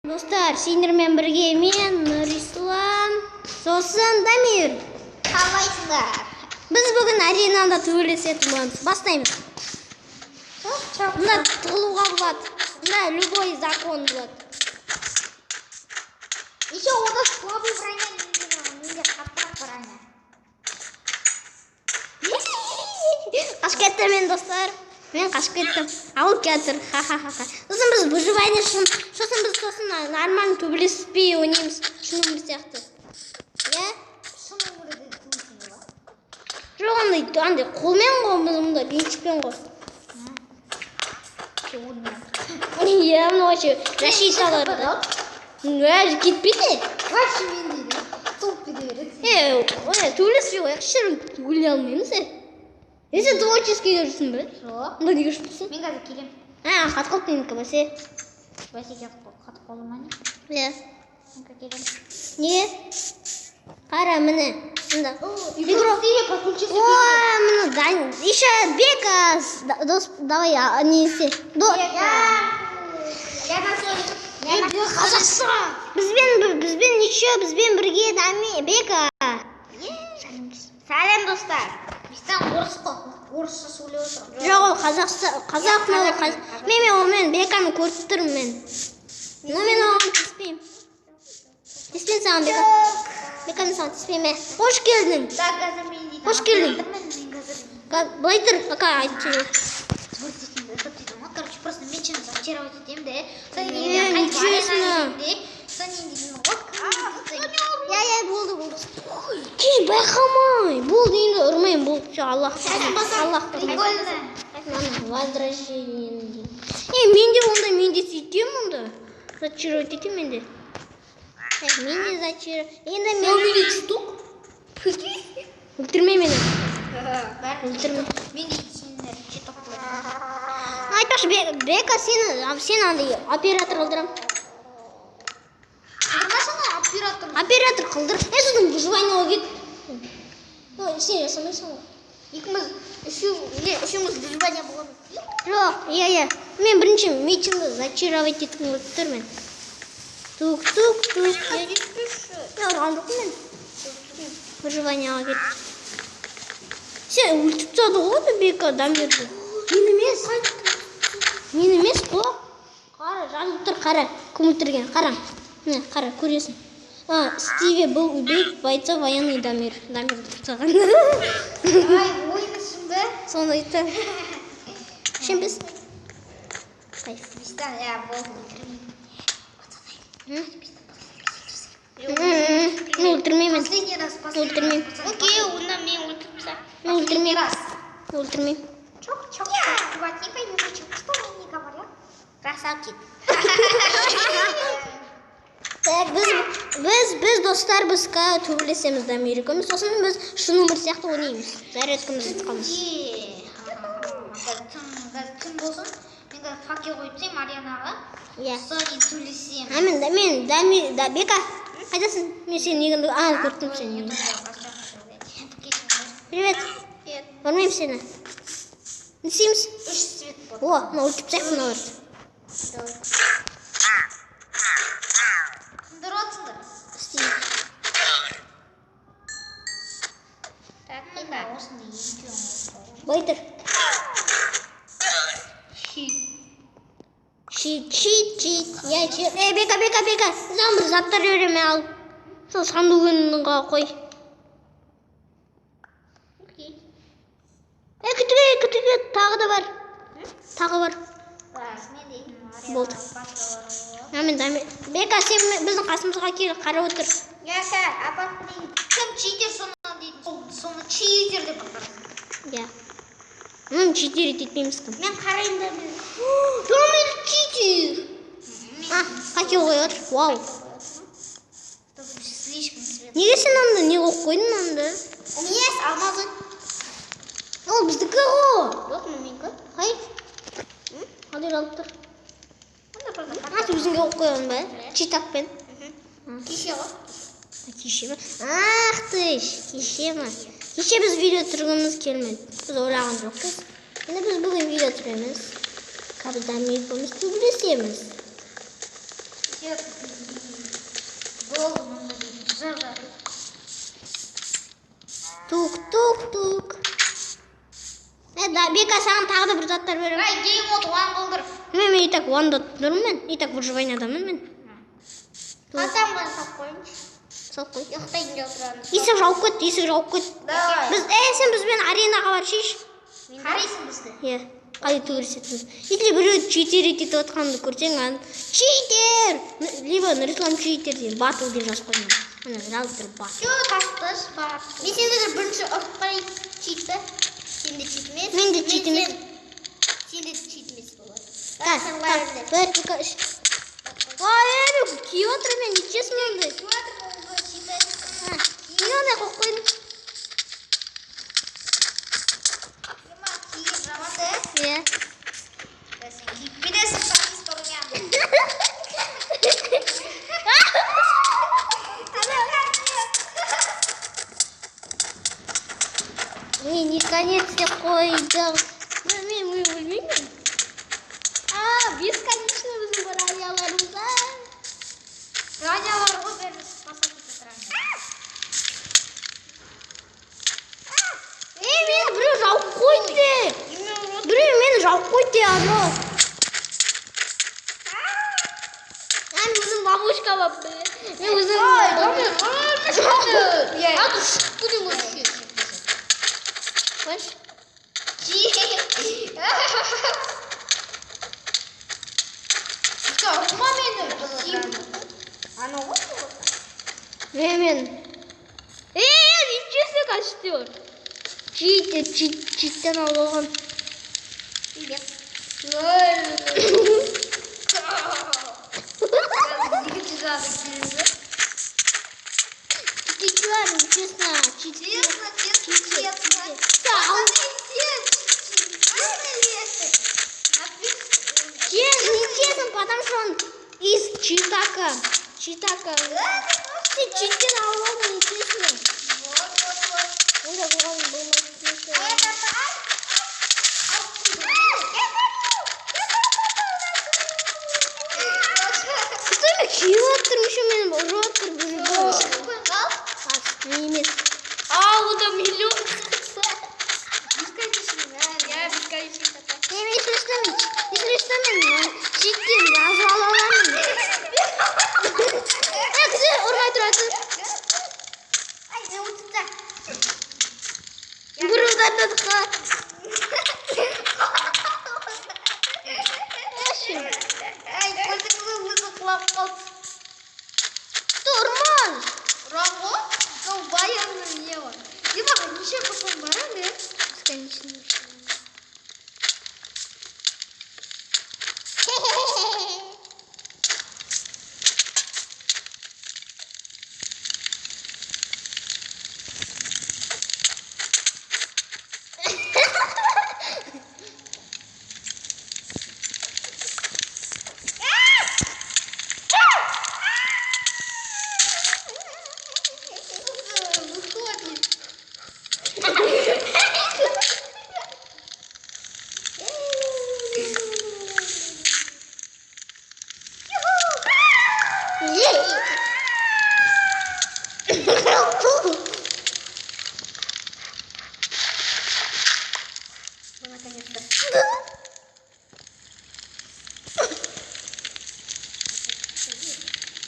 Dostlar, sendермен бірге мен Нұрислам, сосын Дамир. Қалайсыңдар? Біз бүгін аренада төбелесетін боламыз. Бастаймыз. Мында тығылуға болады. Мында любой закон болады. Еще ода слабый броня, менде қаттырақ броня. Қашып кетті мен, достар. Мен қашып кеттім. Алып жатыр. Ха-ха-ха. Сосын біз выживание сосын нормально төбелеспей ойнаймыз. Шын өмір сияқты. Иә? Шын өмірде төбелесің ба? Жоқ, андай қолмен ғой, мында бенчикпен ғой. Иә, мына вообще защиталар да. Кетпейді. Вообще мен дейді. Топ кете береді. Төбелеспей қояйық, шырым өле алмаймыз. Сен творческийге жүрсің бе? Жоқ. Мұнда неге жүрсің? Мен қазір келем. Қатып қалды менікі бәсе. Бәсеке қатып қалды ма не? Иә. Мен келем. Не? Қара, міне. Мында. Игростыйы подключиться. Мына еще Бека. Дос, давай, несі. Я на свой. Қазақстан. Бізбен ничего, бізбен бірге Дами, Бека. Сәлем, достар. Бізден орыс қой. Орысша сөйлеп отырмын. Жоқ, ол қазақ. Мен Беканы көріп тұрмын мен. Но мен оған тиіспеймін. Тиіспеймін саған, Бека. Беканы саған тиіспеймін. Қош келдің. Қош келдің. Былай тұр, пока айтып. Короче, просто мечені зачаровать етем де. Ничего себе. Я болды. Кей байқамай. Болды енді ұрмайын, болды. Аллах. Прикольно. Возвращение. Менде сөйтем мұнда. Зачаровать етем менде. Менде зачаровать. Енді мен... штук? Өлтірме мені. Өлтірме. Менде сендер жетіп қойды. Айтпақшы, Бека, сен андай оператор қылдырам. Қырмасана оператор. Оператор қылдыр. Сосын выживание кет. Сен жасамайсың ғой. Үшеуміз выживание болады. Жоқ, иә. Мен бірінші мечімді зачаровать еткім келіп тұр мен. Тук. Ұрған жоқпын мен. Выживанияға кет. Сен өлтіп тастады ғой Бека Дамирді. Мен емес қой. Қара, жазып тұр, қара. Кім өлтірген, қара. Міне, қара, көресің. Стиви был убит бойца военный Дамир. Дамир тұртаған. Ойнысың ба? Соны айтты. Шембес? Бистан, болды. Мен өлтірмеймін. Последний раз. Өлтірмеймін. Окей, онда мен өлтіріпсің. Мен өлтірмеймін. Чок. Не пойму, что он не говорил. Красавчик. Так, біз достар, біз төбелесеміз Дамирикамыз. Сосын біз шын өмір сияқты ойнаймыз. Зарядкамызды тұқамыз. Түн болсын, мен факел қойыпсем Арианаға. Иә. Соны сөйлесем. Мен Бека, қайдасың? Мен сен негінді көрттім сені. Привет. Көрмеймін сені. Не істейміз? 3 свет болды. Мына өлтіп тастайық мыналарды. Кімдер отсыңдар? Так, мында осындай екеуің. Былай тұр. Чит. Бека. Саған бір заттар беремін ал. Сол сандуғынға қой. Күтіге тағы бар. Болды. Бека, сен біздің қасымызға кел, қарап отыр. Яса, апат дейін. Кім читер соны дейді. Соны читер деп бақырсың. Иә. Читер ететпейміз кім. Мен қарайым да мен. Томир читер. Қакел қой отыр. Вау. Слишком свет. Неге сен анда не қойып қойдың анда? Нет, алмазы. Ол біздікі ғой. Жоқ, менікі. Қай? Қалдыр алып тұр. Өзіңге қойып қойған ба? Читаппен. Кеше ғой. Кеше ма? Ах ты, кеше ма? Кеше біз видео тұрғымыз келмеді. Біз ойлаған жоқпыз. Енді біз бүгін видео тұрамыз. Қабыздан мейкіміз төбелесеміз. Все. Голову зажали. Тук. Да, Бека саған тағы да бір заттар беремін. Ай, гейм мод 1 болдыр. Мен и так ванда тұрмын мен. И так выживание адамын мен. Қалтам ғана салып қойыңызшы. Салып қой. Ұйықтайын деп отырамын. Есік жауып кетті. Давай. Сен бізбен аренаға бар шеш. Қарайсың бізді. Иә. Қалай көрсетеміз. Если біреу читер етіп отқанды көрсең, читер! Либо реклам читер дейін, батыл деп жазып қоймын. Мына жалғыз батыл. Все, тастыш бар. Мен сендер бірінші ұқпай читті. Сенде чит емес. Мен де чит емес. Сенде чит емес болады. Бір, екі, үш. Ай, киіп отыр мен, нечесін ондай. Не ондай қойып қойдым? Иә. Бидесің сағыз тұрмиян. Мен наконец-то қойдым. Мен білмеймін. Бесконечно біздің бір аяларымыз бар. Радиолар ғой бәріміз спасать етіп отырамыз. Мені біреу жауып қойды. Біреу мені жауып қойды, анау. Мен өзім бабушка бап. Мен өзім... Будем вообще. Қош? Что, ұқма мені? Анау ғой? Мен... ничего костер. Читтен алған. Привет. Честно. Нечестно, потому что он из читака. Ты читтен алған, нечестно. Онда болған болмайды. Кто киіп отыр, еще мен ұрып отыр бір. Емес. Онда миллион. Если что, мен читтен жазып ала аламын. Кісі ұрмай тұрады. Бұрымдарына Тұрман! Рамbo? Ну, баянның не var? Димаға неше қылсын бар әлі? Бесконечно.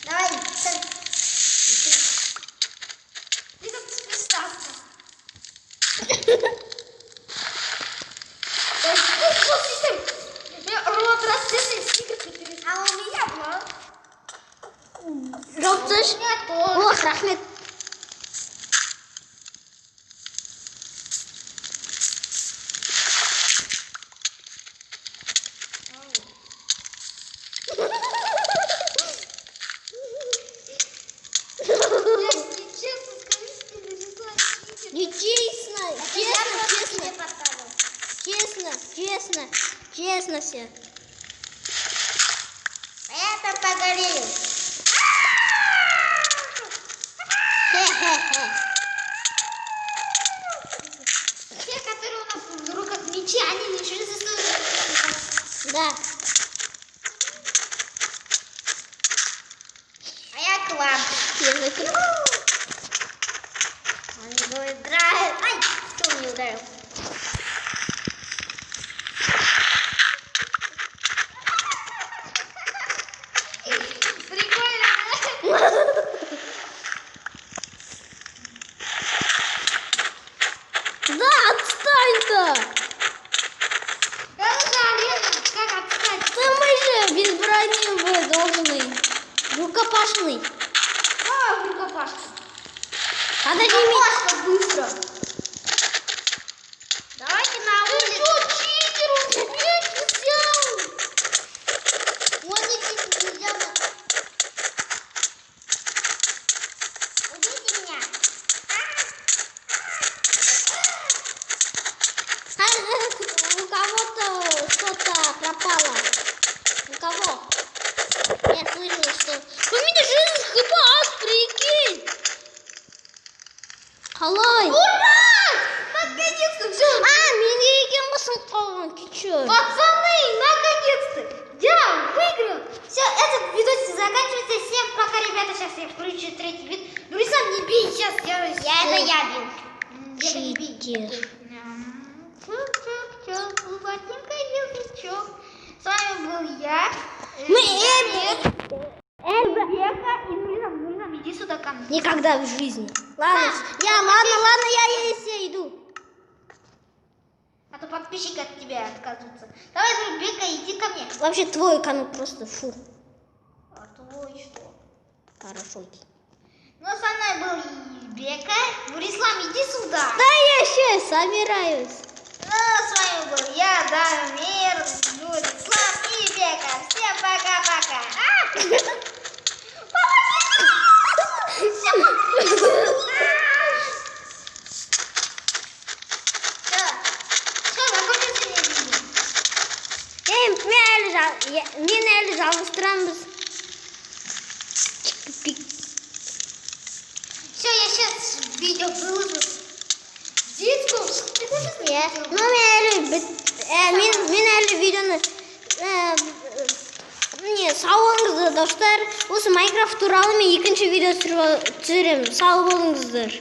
Давай, сын. Ты как приставка. Рот расцветный стикер. А у меня был. Жауыпсыз? Ох, рахмет. Честно все. Это погорел. Те, которые у нас в руках мечи, они ничего не стоят. Да. закрыл. Он его играет. Ай, кто мне ударил? Прикольно. Да, отстань-то! Это же арена. Как отстать? Да мы же без брони вы должны. Рукопашный. А, рукопашка. Подожди, Рукопашка быстро. Давайте на улицу. Ты что, читер? Он меч взял. Он не читер, не взял. Убейте меня. у кого-то что-то пропало. У кого? Я слышала, что... У меня жизнь хп, прикинь! Халай! Ура! Наконец-то все. Менде екен қалған, ты чё? Пацаны, наконец-то! Я выиграл! Все, этот видос заканчивается. Всем пока, ребята. Сейчас я включу третий вид. Ну, сам не бей сейчас. Я бил. Читер. Ботинка язычок. С вами был я. Века. И Нуриза, иди сюда ко мне. Никогда в жизни. Ладно, я иду. А то подписчики от тебя отказываются. Давай, Бека, иди ко мне. Вообще твой канал просто фу. А твой что? Хорошо. Ну, со мной был Бека. Нурислам, иди сюда. Да я сейчас собираюсь. Ну, с вами был я, Дамир, Нурислам и Бека. Всем пока-пока. Мен әлі жалғастырамыз. Все, я сейчас видео выложу. Детскую. Мен әлі видеоны сау болыңыздар достар. Осы Майнкрафт туралы мен екінші видео түсіремін. Сау болыңыздар.